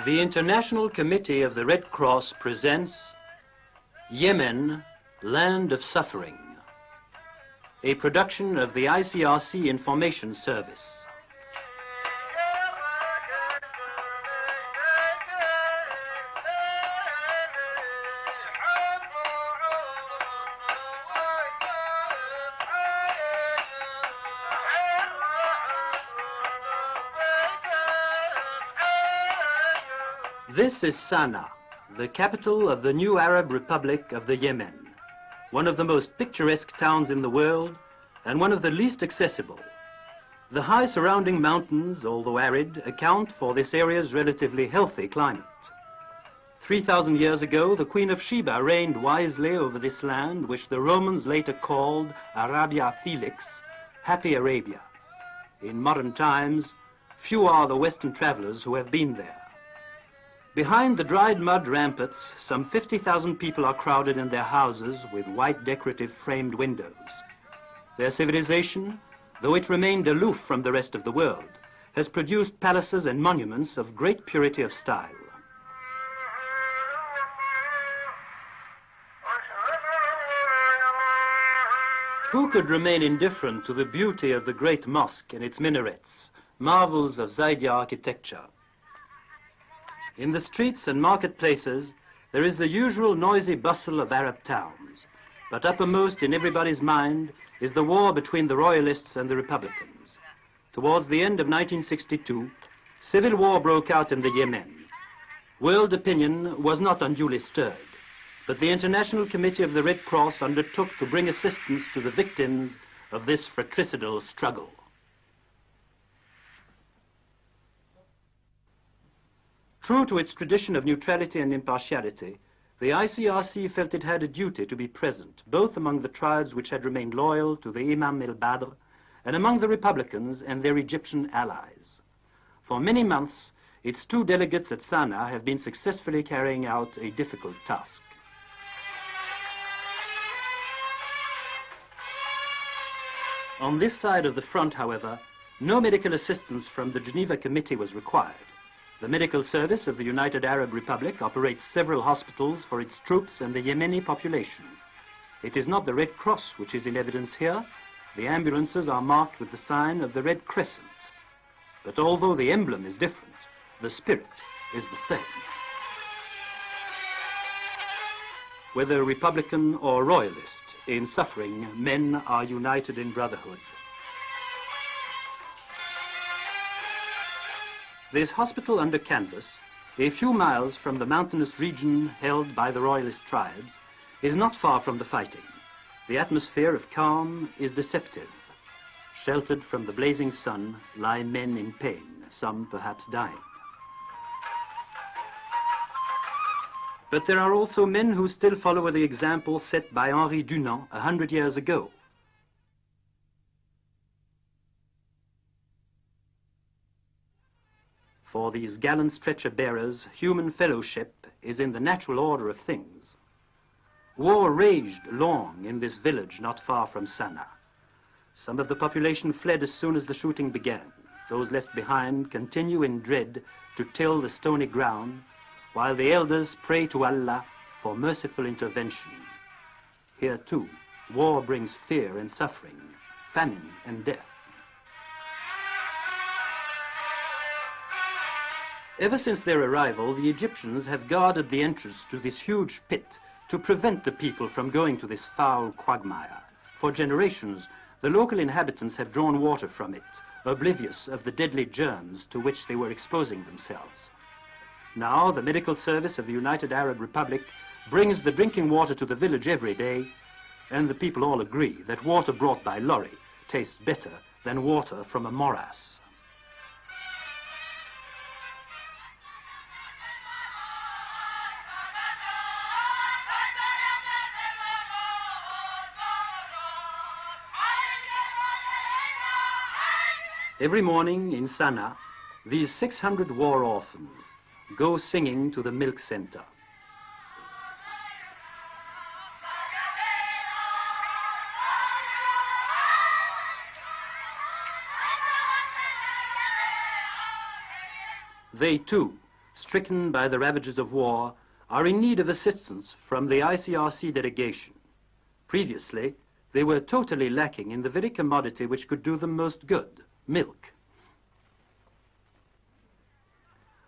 The International Committee of the Red Cross presents Yemen, Land of Suffering, a production of the ICRC Information Service. This is Sana'a, the capital of the new Arab Republic of the Yemen, one of the most picturesque towns in the world and one of the least accessible. The high surrounding mountains, although arid, account for this area's relatively healthy climate. 3,000 years ago, the Queen of Sheba reigned wisely over this land, which the Romans later called Arabia Felix, Happy Arabia. In modern times, few are the Western travelers who have been there. Behind the dried mud ramparts, some 50,000 people are crowded in their houses with white decorative framed windows. Their civilization, though it remained aloof from the rest of the world, has produced palaces and monuments of great purity of style. Who could remain indifferent to the beauty of the great mosque and its minarets, marvels of Zaydiya architecture? In the streets and marketplaces, there is the usual noisy bustle of Arab towns, but uppermost in everybody's mind is the war between the royalists and the republicans. Towards the end of 1962, civil war broke out in the Yemen. World opinion was not unduly stirred, but the International Committee of the Red Cross undertook to bring assistance to the victims of this fratricidal struggle. True to its tradition of neutrality and impartiality, the ICRC felt it had a duty to be present, both among the tribes which had remained loyal to the Imam el-Badr and among the Republicans and their Egyptian allies. For many months, its two delegates at Sana'a have been successfully carrying out a difficult task. On this side of the front, however, no medical assistance from the Geneva Committee was required. The Medical Service of the United Arab Republic operates several hospitals for its troops and the Yemeni population. It is not the Red Cross which is in evidence here. The ambulances are marked with the sign of the Red Crescent. But although the emblem is different, the spirit is the same. Whether Republican or Royalist, in suffering, men are united in brotherhood. This hospital under canvas, a few miles from the mountainous region held by the royalist tribes, is not far from the fighting. The atmosphere of calm is deceptive. Sheltered from the blazing sun lie men in pain, some perhaps dying. But there are also men who still follow the example set by Henri Dunant 100 years ago. For these gallant stretcher-bearers, human fellowship is in the natural order of things. War raged long in this village not far from Sana'a. Some of the population fled as soon as the shooting began. Those left behind continue in dread to till the stony ground, while the elders pray to Allah for merciful intervention. Here too, war brings fear and suffering, famine and death. Ever since their arrival, the Egyptians have guarded the entrance to this huge pit to prevent the people from going to this foul quagmire. For generations, the local inhabitants have drawn water from it, oblivious of the deadly germs to which they were exposing themselves. Now, the Medical Service of the United Arab Republic brings the drinking water to the village every day, and the people all agree that water brought by lorry tastes better than water from a morass. Every morning in Sana'a, these 600 war orphans go singing to the milk center. They too stricken by the ravages of war, are in need of assistance from the ICRC delegation. Previously, they were totally lacking in the very commodity which could do them most good, milk.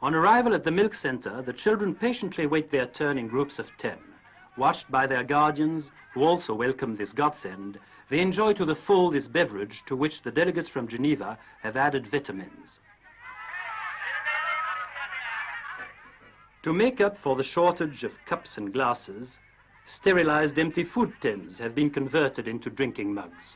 On arrival at the milk center, the children patiently wait their turn in groups of 10. Watched by their guardians, who also welcome this godsend, they enjoy to the full this beverage to which the delegates from Geneva have added vitamins. To make up for the shortage of cups and glasses, sterilized empty food tins have been converted into drinking mugs.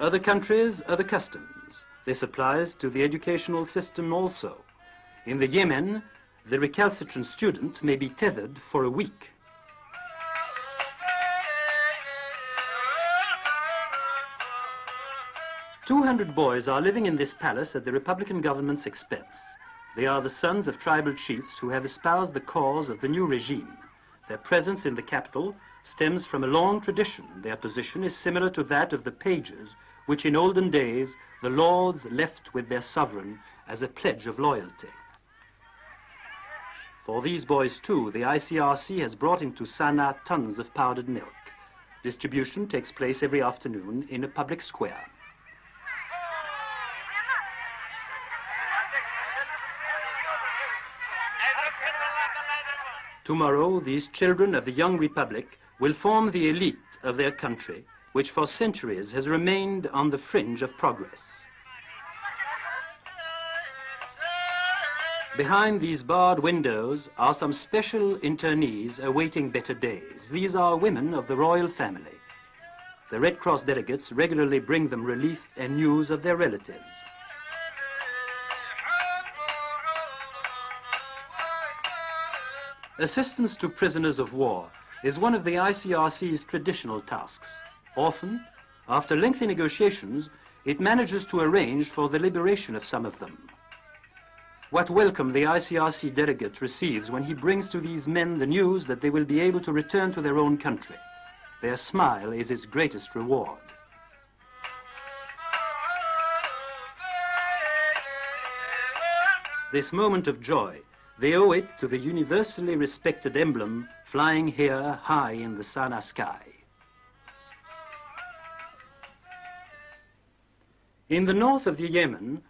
Other countries, other customs. This applies to the educational system also. In the Yemen, the recalcitrant student may be tethered for a week. "200 boys are living in this palace at the Republican government's expense. They are the sons of tribal chiefs who have espoused the cause of the new regime. Their presence in the capital stems from a long tradition. Their position is similar to that of the pages, which in olden days the lords left with their sovereign as a pledge of loyalty." For these boys too, the ICRC has brought into Sana'a tons of powdered milk. Distribution takes place every afternoon in a public square. Tomorrow, these children of the young republic will form the elite of their country, which for centuries has remained on the fringe of progress. Behind these barred windows are some special internees awaiting better days. These are women of the royal family. The Red Cross delegates regularly bring them relief and news of their relatives. Assistance to prisoners of war is one of the ICRC's traditional tasks. Often, after lengthy negotiations, it manages to arrange for the liberation of some of them. What welcome the ICRC delegate receives when he brings to these men the news that they will be able to return to their own country. Their smile is his greatest reward. This moment of joy, they owe it to the universally respected emblem flying here high in the Sana'a sky. In the north of the Yemen,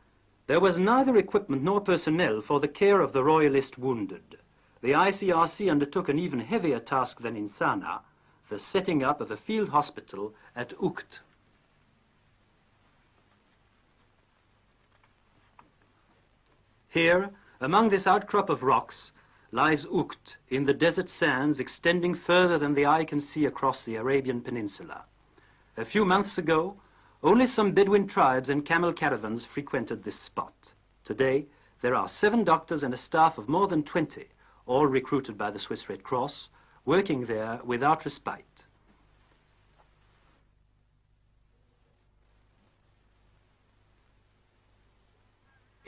there was neither equipment nor personnel for the care of the royalist wounded. The ICRC undertook an even heavier task than in Sana'a, the setting up of a field hospital at Ukt. Here, among this outcrop of rocks, lies Ukt in the desert sands extending further than the eye can see across the Arabian Peninsula. A few months ago, only some Bedouin tribes and camel caravans frequented this spot. Today, there are 7 doctors and a staff of more than 20, all recruited by the Swiss Red Cross, working there without respite.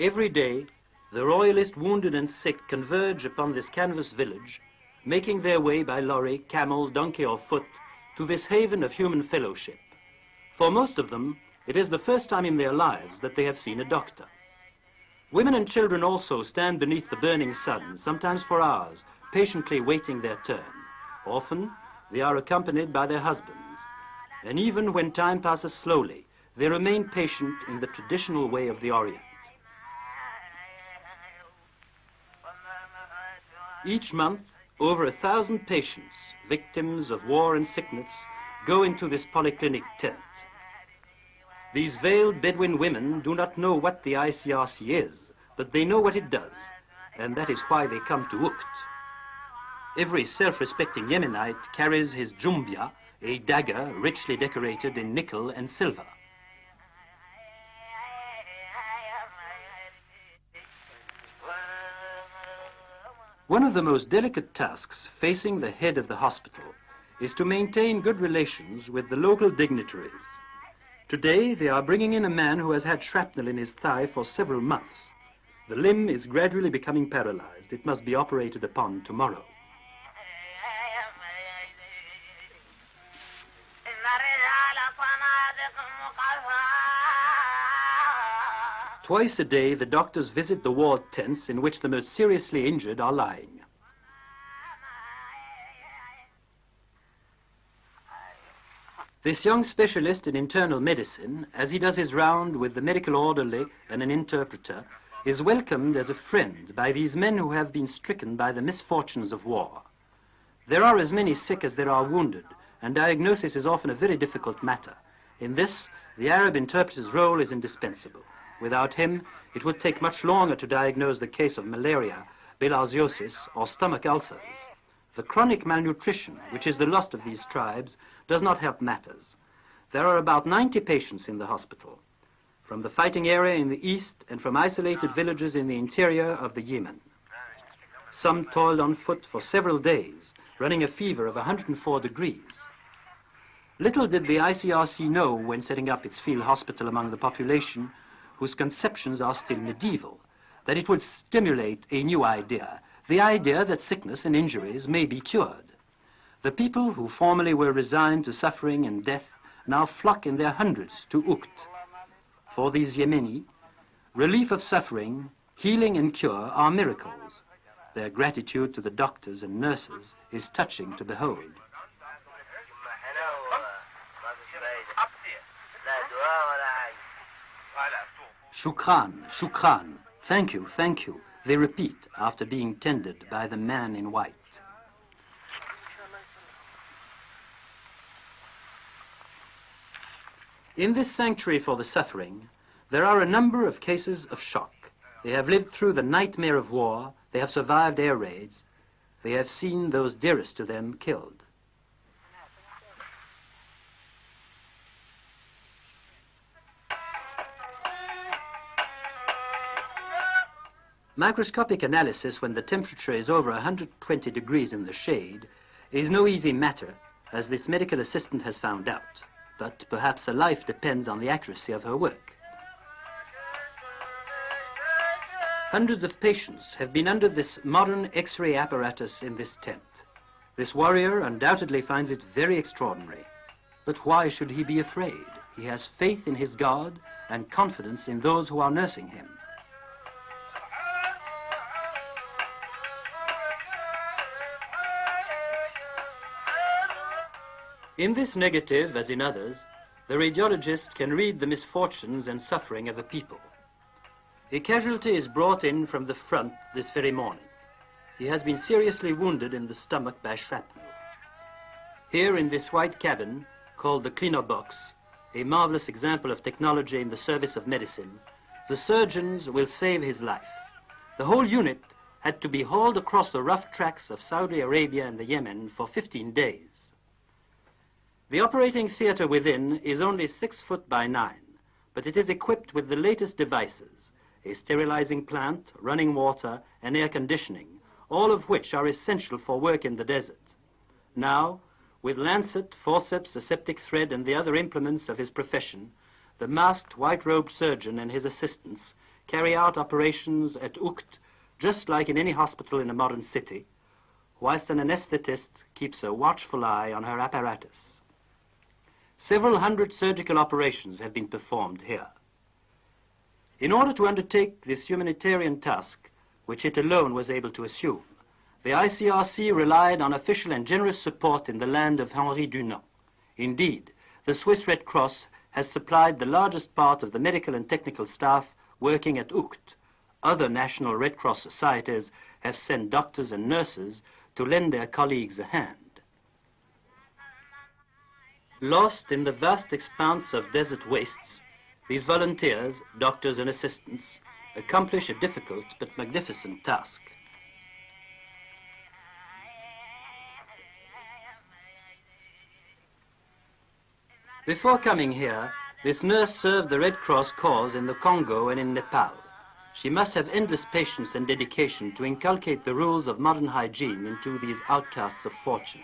Every day, the royalist wounded and sick converge upon this canvas village, making their way by lorry, camel, donkey or foot to this haven of human fellowship. For most of them, it is the first time in their lives that they have seen a doctor. Women and children also stand beneath the burning sun, sometimes for hours, patiently waiting their turn. Often, they are accompanied by their husbands. And even when time passes slowly, they remain patient in the traditional way of the Orient. Each month, over 1,000 patients, victims of war and sickness, go into this polyclinic tent. These veiled Bedouin women do not know what the ICRC is, but they know what it does, and that is why they come to Ukt. Every self-respecting Yemenite carries his jumbia, a dagger richly decorated in nickel and silver. One of the most delicate tasks facing the head of the hospital is to maintain good relations with the local dignitaries. Today, they are bringing in a man who has had shrapnel in his thigh for several months. The limb is gradually becoming paralyzed. It must be operated upon tomorrow. Twice a day, the doctors visit the ward tents in which the most seriously injured are lying. This young specialist in internal medicine, as he does his round with the medical orderly and an interpreter, is welcomed as a friend by these men who have been stricken by the misfortunes of war. There are as many sick as there are wounded, and diagnosis is often a very difficult matter. In this, the Arab interpreter's role is indispensable. Without him, it would take much longer to diagnose the case of malaria, bilharziosis, or stomach ulcers. The chronic malnutrition, which is the loss of these tribes, does not help matters. There are about 90 patients in the hospital, from the fighting area in the east and from isolated villages in the interior of the Yemen. Some toiled on foot for several days, running a fever of 104 degrees. Little did the ICRC know when setting up its field hospital among the population, whose conceptions are still medieval, that it would stimulate a new idea, the idea that sickness and injuries may be cured. The people who formerly were resigned to suffering and death now flock in their hundreds to Ukt. For these Yemeni, relief of suffering, healing and cure are miracles. Their gratitude to the doctors and nurses is touching to behold. Shukran, shukran, thank you, they repeat after being tended by the man in white. In this sanctuary for the suffering, there are a number of cases of shock. They have lived through the nightmare of war, they have survived air raids, they have seen those dearest to them killed. Microscopic analysis when the temperature is over 120 degrees in the shade is no easy matter, as this medical assistant has found out. But perhaps her life depends on the accuracy of her work. Hundreds of patients have been under this modern X-ray apparatus in this tent. This warrior undoubtedly finds it very extraordinary. But why should he be afraid? He has faith in his God and confidence in those who are nursing him. In this negative, as in others, the radiologist can read the misfortunes and suffering of the people. A casualty is brought in from the front this very morning. He has been seriously wounded in the stomach by shrapnel. Here in this white cabin, called the cleaner box, a marvelous example of technology in the service of medicine, the surgeons will save his life. The whole unit had to be hauled across the rough tracks of Saudi Arabia and the Yemen for 15 days. The operating theater within is only 6 foot by 9, but it is equipped with the latest devices, a sterilizing plant, running water, and air conditioning, all of which are essential for work in the desert. Now, with lancet, forceps, aseptic thread, and the other implements of his profession, the masked white-robed surgeon and his assistants carry out operations at Ukt, just like in any hospital in a modern city, whilst an anesthetist keeps a watchful eye on her apparatus. Several hundred surgical operations have been performed here. In order to undertake this humanitarian task, which it alone was able to assume, the ICRC relied on official and generous support in the land of Henri Dunant. Indeed, the Swiss Red Cross has supplied the largest part of the medical and technical staff working at Ukt. Other national Red Cross societies have sent doctors and nurses to lend their colleagues a hand. Lost in the vast expanse of desert wastes, these volunteers, doctors and assistants, accomplish a difficult but magnificent task. Before coming here, this nurse served the Red Cross cause in the Congo and in Nepal. She must have endless patience and dedication to inculcate the rules of modern hygiene into these outcasts of fortune.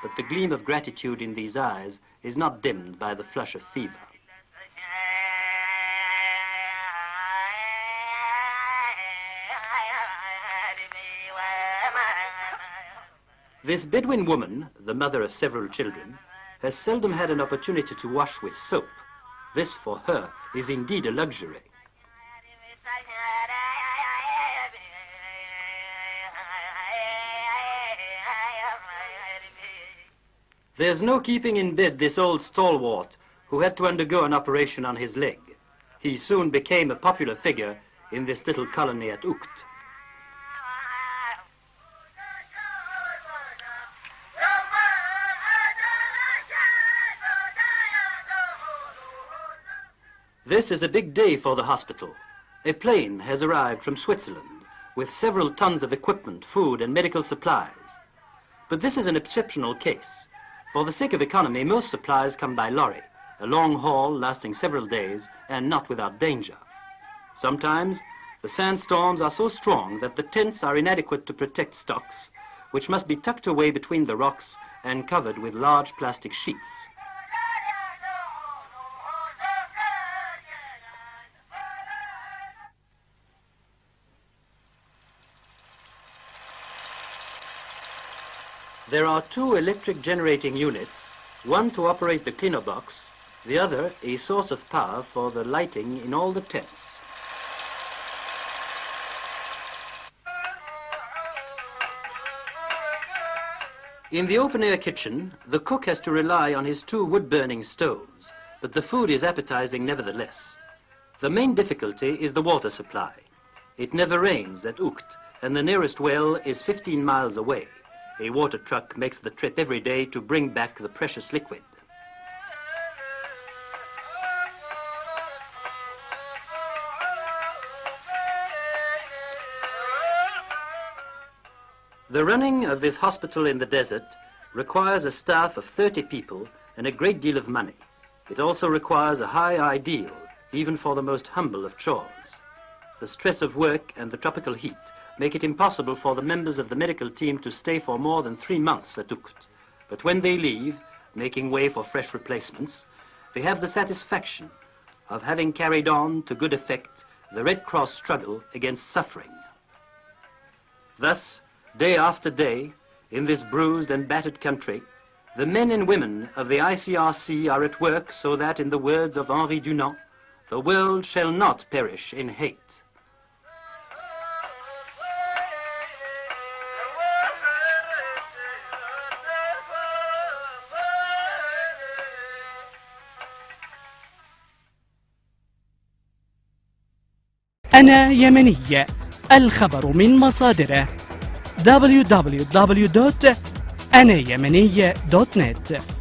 But the gleam of gratitude in these eyes is not dimmed by the flush of fever. This Bedouin woman, the mother of several children, has seldom had an opportunity to wash with soap. This, for her, is indeed a luxury. There's no keeping in bed this old stalwart who had to undergo an operation on his leg. He soon became a popular figure in this little colony at Ukt. This is a big day for the hospital. A plane has arrived from Switzerland with several tons of equipment, food and medical supplies. But this is an exceptional case. For the sake of economy, most supplies come by lorry, a long haul lasting several days and not without danger. Sometimes the sandstorms are so strong that the tents are inadequate to protect stocks, which must be tucked away between the rocks and covered with large plastic sheets. There are two electric generating units, one to operate the cleaner box, the other a source of power for the lighting in all the tents. In the open-air kitchen, the cook has to rely on his two wood-burning stoves, but the food is appetizing nevertheless. The main difficulty is the water supply. It never rains at Ukt, and the nearest well is 15 miles away. A water truck makes the trip every day to bring back the precious liquid. The running of this hospital in the desert requires a staff of 30 people and a great deal of money. It also requires a high ideal, even for the most humble of chores. The stress of work and the tropical heat make it impossible for the members of the medical team to stay for more than 3 months at Ukt. But when they leave, making way for fresh replacements, they have the satisfaction of having carried on to good effect the Red Cross struggle against suffering. Thus, day after day, in this bruised and battered country, the men and women of the ICRC are at work so that, in the words of Henri Dunant, the world shall not perish in hate. أنا يمني، الخبر من مصادره www.anayemeni.net